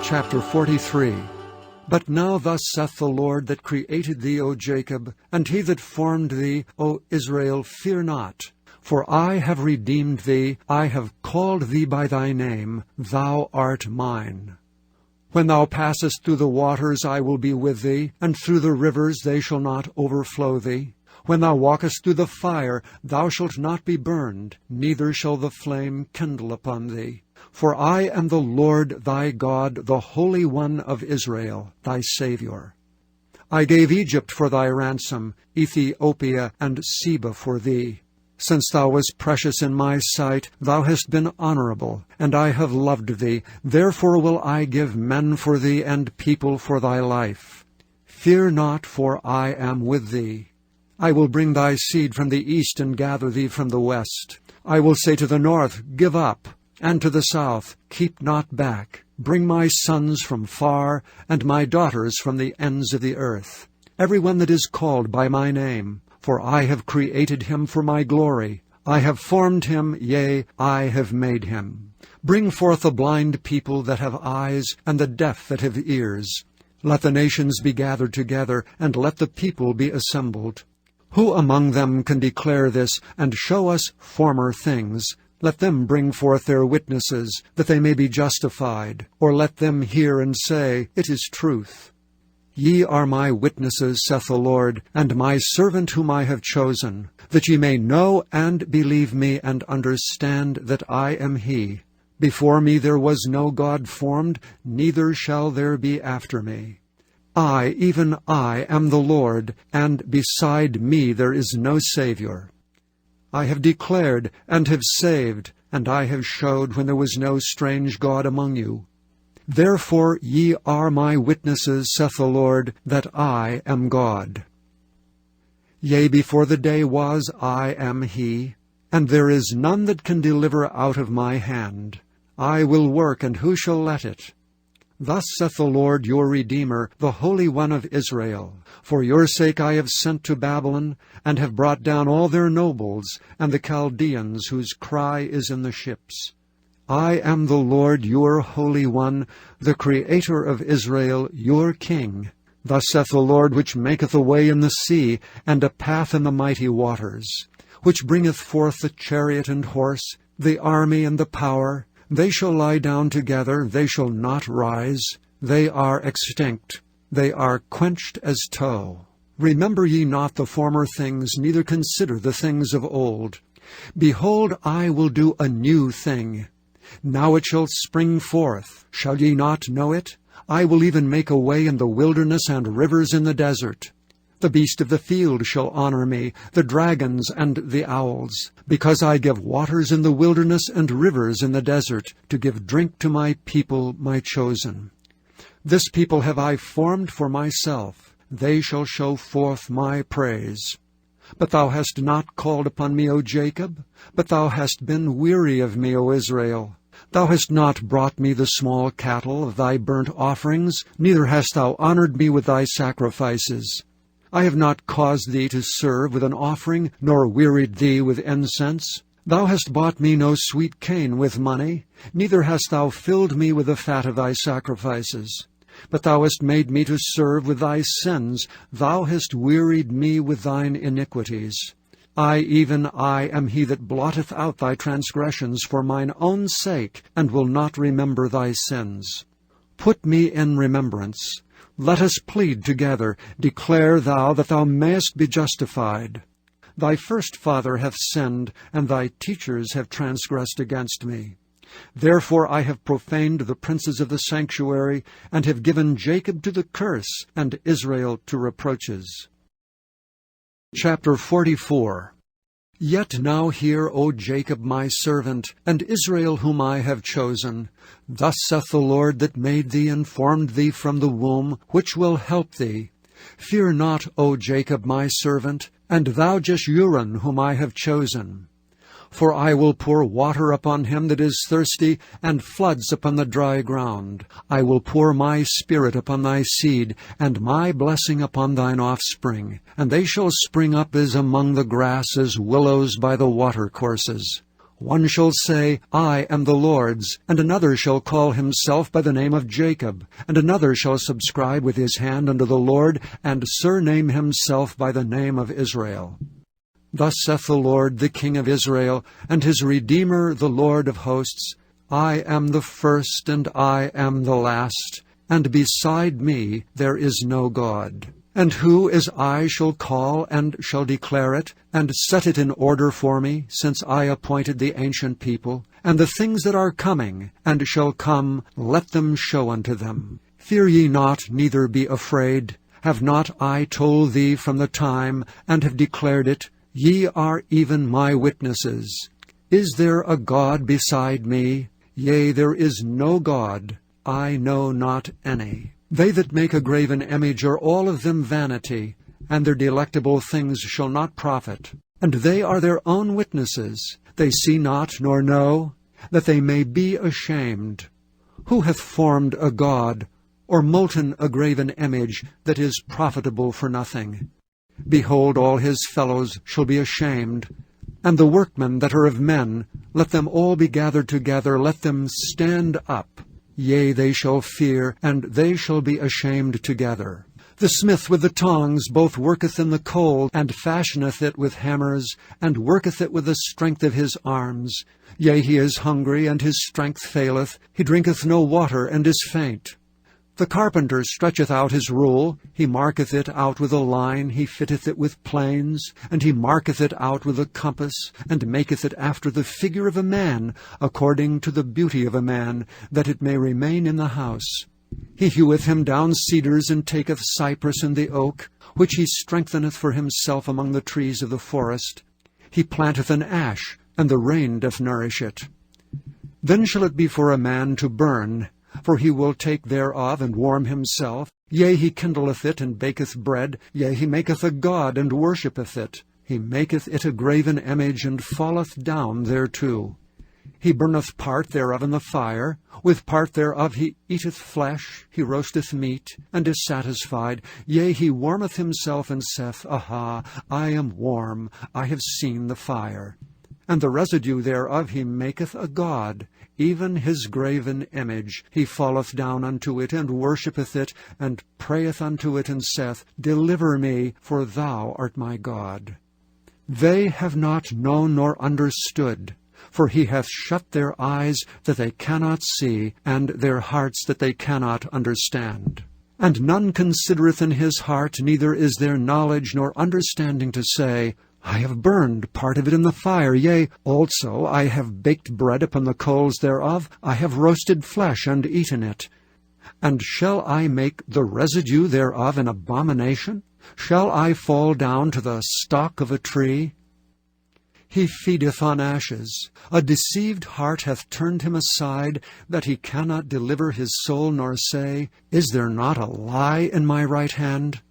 Chapter 43. But now thus saith the Lord that created thee, O Jacob, and he that formed thee, O Israel, fear not. For I have redeemed thee, I have called thee by thy name, thou art mine. When thou passest through the waters, I will be with thee, and through the rivers they shall not overflow thee. When thou walkest through the fire, thou shalt not be burned, neither shall the flame kindle upon thee. For I am the Lord thy God, the Holy One of Israel, thy Saviour. I gave Egypt for thy ransom, Ethiopia and Seba for thee. Since thou wast precious in my sight, thou hast been honorable, and I have loved thee. Therefore will I give men for thee, and people for thy life. Fear not, for I am with thee. I will bring thy seed from the east, and gather thee from the west. I will say to the north, Give up, and to the south, Keep not back. Bring my sons from far, and my daughters from the ends of the earth. Every one that is called by my name. For I have created him for my glory. I have formed him, yea, I have made him. Bring forth the blind people that have eyes, and the deaf that have ears. Let the nations be gathered together, and let the people be assembled. Who among them can declare this, and show us former things? Let them bring forth their witnesses, that they may be justified. Or let them hear and say, It is truth. Ye are my witnesses, saith the Lord, and my servant whom I have chosen, that ye may know and believe me, and understand that I am he. Before me there was no God formed, neither shall there be after me. I, even I, am the Lord, and beside me there is no Savior. I have declared, and have saved, and I have showed when there was no strange God among you. Therefore ye are my witnesses, saith the Lord, that I am God. Yea, before the day was, I am he, and there is none that can deliver out of my hand. I will work, and who shall let it? Thus saith the Lord your Redeemer, the Holy One of Israel. For your sake I have sent to Babylon, and have brought down all their nobles, and the Chaldeans whose cry is in the ships. I am the Lord your Holy One, the Creator of Israel, your King. Thus saith the Lord, which maketh a way in the sea, and a path in the mighty waters, which bringeth forth the chariot and horse, the army and the power. They shall lie down together, they shall not rise. They are extinct, they are quenched as tow. Remember ye not the former things, neither consider the things of old. Behold, I will do a new thing. Now it shall spring forth. Shall ye not know it? I will even make a way in the wilderness and rivers in the desert. The beast of the field shall honor me, the dragons and the owls, because I give waters in the wilderness and rivers in the desert, to give drink to my people, my chosen. This people have I formed for myself. They shall show forth my praise. But thou hast not called upon me, O Jacob, but thou hast been weary of me, O Israel. Thou hast not brought me the small cattle of thy burnt offerings, neither hast thou honored me with thy sacrifices. I have not caused thee to serve with an offering, nor wearied thee with incense. Thou hast bought me no sweet cane with money, neither hast thou filled me with the fat of thy sacrifices. But thou hast made me to serve with thy sins, thou hast wearied me with thine iniquities. I, even I, am he that blotteth out thy transgressions for mine own sake, and will not remember thy sins. Put me in remembrance. Let us plead together. Declare thou that thou mayest be justified. Thy first father hath sinned, and thy teachers have transgressed against me. Therefore I have profaned the princes of the sanctuary, and have given Jacob to the curse, and Israel to reproaches. Chapter 44. Yet now hear, O Jacob my servant, and Israel whom I have chosen. Thus saith the Lord that made thee and formed thee from the womb, which will help thee. Fear not, O Jacob my servant, and thou Jeshurun whom I have chosen. For I will pour water upon him that is thirsty, and floods upon the dry ground. I will pour my spirit upon thy seed, and my blessing upon thine offspring. And they shall spring up as among the grass, as willows by the watercourses. One shall say, I am the Lord's, and another shall call himself by the name of Jacob, and another shall subscribe with his hand unto the Lord, and surname himself by the name of Israel. Thus saith the Lord, the King of Israel, and his Redeemer, the Lord of hosts, I am the first, and I am the last, and beside me there is no God. And who as I shall call and shall declare it, and set it in order for me, since I appointed the ancient people, and the things that are coming, and shall come, let them show unto them. Fear ye not, neither be afraid. Have not I told thee from the time, and have declared it? Ye are even my witnesses. Is there a God beside me? Yea, there is no God, I know not any. They that make a graven image are all of them vanity, and their delectable things shall not profit. And they are their own witnesses. They see not nor know, that they may be ashamed. Who hath formed a god, or molten a graven image, that is profitable for nothing? Behold, all his fellows shall be ashamed. And the workmen that are of men, let them all be gathered together, let them stand up. Yea, they shall fear, and they shall be ashamed together. The smith with the tongs both worketh in the coal, and fashioneth it with hammers, and worketh it with the strength of his arms. Yea, he is hungry, and his strength faileth. He drinketh no water, and is faint. The carpenter stretcheth out his rule, he marketh it out with a line, he fitteth it with planes, and he marketh it out with a compass, and maketh it after the figure of a man, according to the beauty of a man, that it may remain in the house. He heweth him down cedars, and taketh cypress and the oak, which he strengtheneth for himself among the trees of the forest. He planteth an ash, and the rain doth nourish it. Then shall it be for a man to burn, for he will take thereof and warm himself. Yea, he kindleth it, and baketh bread. Yea, he maketh a god, and worshippeth it. He maketh it a graven image, and falleth down thereto. He burneth part thereof in the fire. With part thereof he eateth flesh. He roasteth meat, and is satisfied. Yea, he warmeth himself, and saith, Aha, I am warm, I have seen the fire. And the residue thereof he maketh a god, even his graven image. He falleth down unto it, and worshippeth it, and prayeth unto it, and saith, Deliver me, for thou art my God. They have not known nor understood, for he hath shut their eyes that they cannot see, and their hearts that they cannot understand. And none considereth in his heart, neither is there knowledge nor understanding to say, I have burned part of it in the fire, yea, also I have baked bread upon the coals thereof, I have roasted flesh and eaten it. And shall I make the residue thereof an abomination? Shall I fall down to the stock of a tree? He feedeth on ashes. A deceived heart hath turned him aside, that he cannot deliver his soul, nor say, Is there not a lie in my right hand?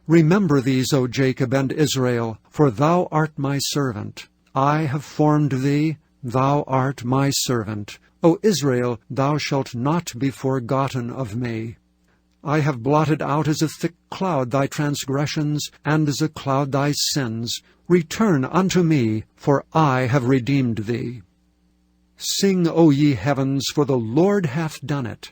Remember these, O Jacob and Israel, for thou art my servant. I have formed thee, thou art my servant. O Israel, thou shalt not be forgotten of me. I have blotted out as a thick cloud thy transgressions, and as a cloud thy sins. Return unto me, for I have redeemed thee. Sing, O ye heavens, for the Lord hath done it.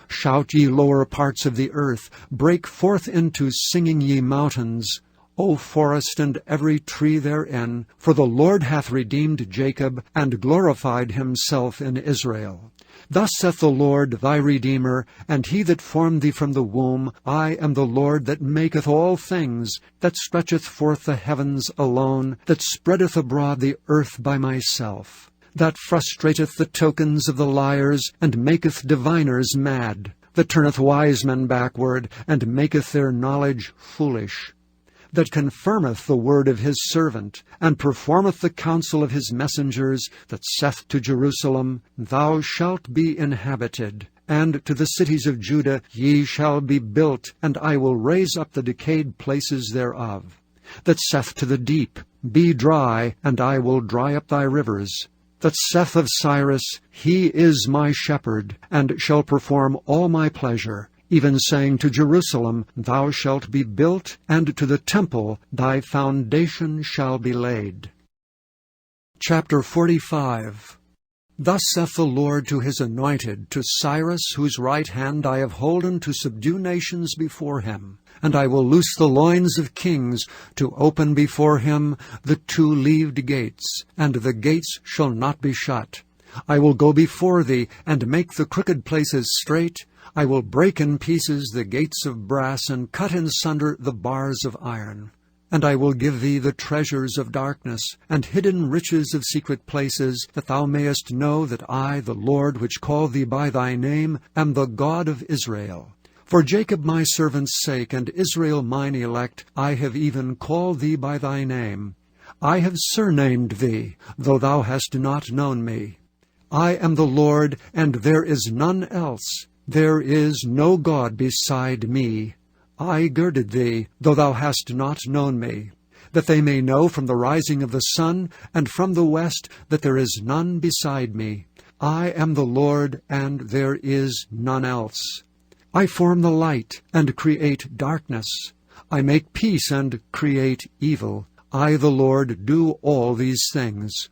Shout, ye lower parts of the earth, break forth into singing, ye mountains. O forest and every tree therein, for the Lord hath redeemed Jacob, and glorified himself in Israel. Thus saith the Lord thy Redeemer, and he that formed thee from the womb, I am the Lord that maketh all things, that stretcheth forth the heavens alone, that spreadeth abroad the earth by myself, that frustrateth the tokens of the liars, and maketh diviners mad, that turneth wise men backward, and maketh their knowledge foolish, that confirmeth the word of his servant, and performeth the counsel of his messengers, that saith to Jerusalem, Thou shalt be inhabited, and to the cities of Judah, Ye shall be built, and I will raise up the decayed places thereof, that saith to the deep, Be dry, and I will dry up thy rivers, that saith of Cyrus, He is my shepherd, and shall perform all my pleasure, even saying to Jerusalem, Thou shalt be built, and to the temple thy foundation shall be laid. Chapter 45. Thus saith the Lord to his anointed, to Cyrus, whose right hand I have holden to subdue nations before him. And I will loose the loins of kings, to open before him the two-leaved gates, and the gates shall not be shut. I will go before thee, and make the crooked places straight. I will break in pieces the gates of brass, and cut in sunder the bars of iron. And I will give thee the treasures of darkness, and hidden riches of secret places, that thou mayest know that I, the Lord, which call thee by thy name, am the God of Israel. For Jacob my servant's sake, and Israel mine elect, I have even called thee by thy name. I have surnamed thee, though thou hast not known me. I am the Lord, and there is none else. There is no God beside me. I girded thee, though thou hast not known me, that they may know from the rising of the sun and from the west that there is none beside me. I am the Lord, and there is none else. I form the light and create darkness. I make peace and create evil. I, the Lord, do all these things.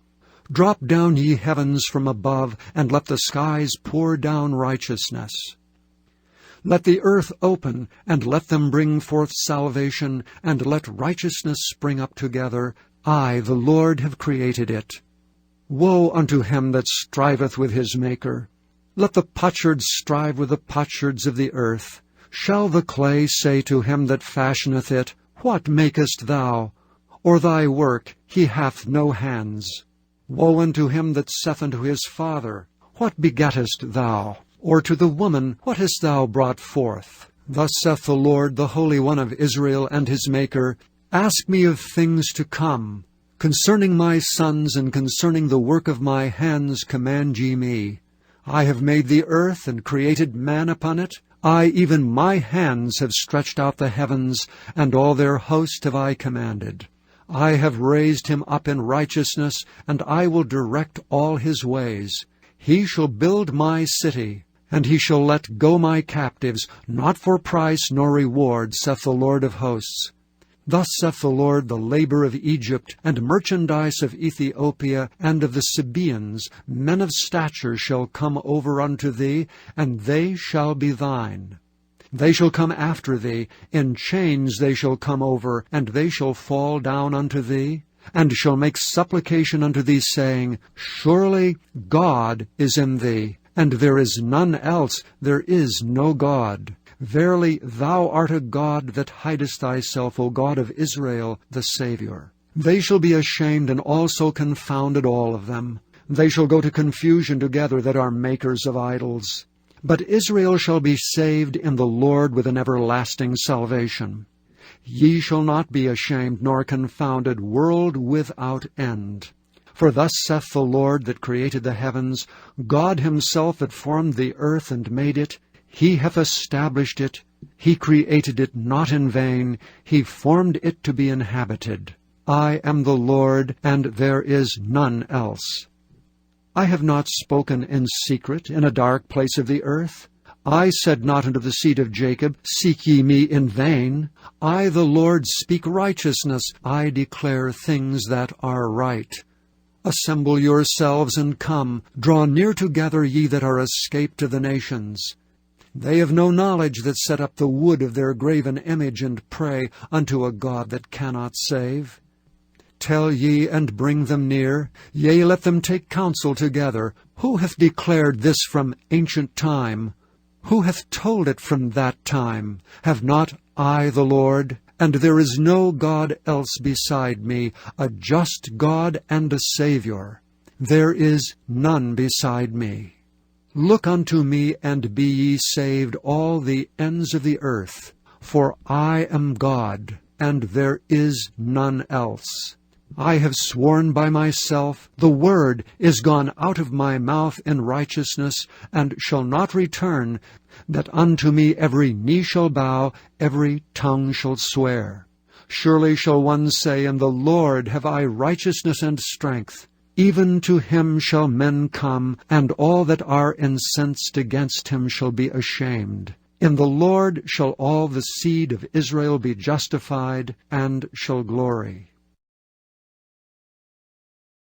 Drop down, ye heavens, from above, and let the skies pour down righteousness. Let the earth open, and let them bring forth salvation, and let righteousness spring up together. I, the Lord, have created it. Woe unto him that striveth with his Maker! Let the potsherds strive with the potsherds of the earth. Shall the clay say to him that fashioneth it, What makest thou? Or thy work, he hath no hands. Woe unto him that saith unto his father, What begettest thou? Or to the woman, What hast thou brought forth? Thus saith the Lord, the Holy One of Israel and his Maker, Ask me of things to come. Concerning my sons and concerning the work of my hands command ye me. I have made the earth and created man upon it. I, even my hands, have stretched out the heavens, and all their host have I commanded. I have raised him up in righteousness, and I will direct all his ways. He shall build my city, and he shall let go my captives, not for price nor reward, saith the Lord of hosts. Thus saith the Lord, the labor of Egypt, and merchandise of Ethiopia, and of the Sabaeans, men of stature shall come over unto thee, and they shall be thine. They shall come after thee, in chains they shall come over, and they shall fall down unto thee, and shall make supplication unto thee, saying, Surely God is in thee, and there is none else, there is no God. Verily thou art a God that hidest thyself, O God of Israel, the Saviour. They shall be ashamed and also confounded, all of them. They shall go to confusion together that are makers of idols. But Israel shall be saved in the Lord with an everlasting salvation. Ye shall not be ashamed nor confounded, world without end. For thus saith the Lord that created the heavens, God himself that formed the earth and made it, he hath established it. He created it not in vain. He formed it to be inhabited. I am the Lord, and there is none else. I have not spoken in secret in a dark place of the earth. I said not unto the seed of Jacob, Seek ye me in vain. I, the Lord, speak righteousness. I declare things that are right. Assemble yourselves and come. Draw near together, ye that are escaped to the nations. They have no knowledge that set up the wood of their graven image, and pray unto a God that cannot save. Tell ye, and bring them near. Yea, let them take counsel together. Who hath declared this from ancient time? Who hath told it from that time? Have not I the Lord? And there is no God else beside me, a just God and a Saviour. There is none beside me. Look unto me, and be ye saved, all the ends of the earth. For I am God, and there is none else. I have sworn by myself, the word is gone out of my mouth in righteousness, and shall not return, that unto me every knee shall bow, every tongue shall swear. Surely shall one say, In the Lord have I righteousness and strength. Even to him shall men come, and all that are incensed against him shall be ashamed. In the Lord shall all the seed of Israel be justified, and shall glory.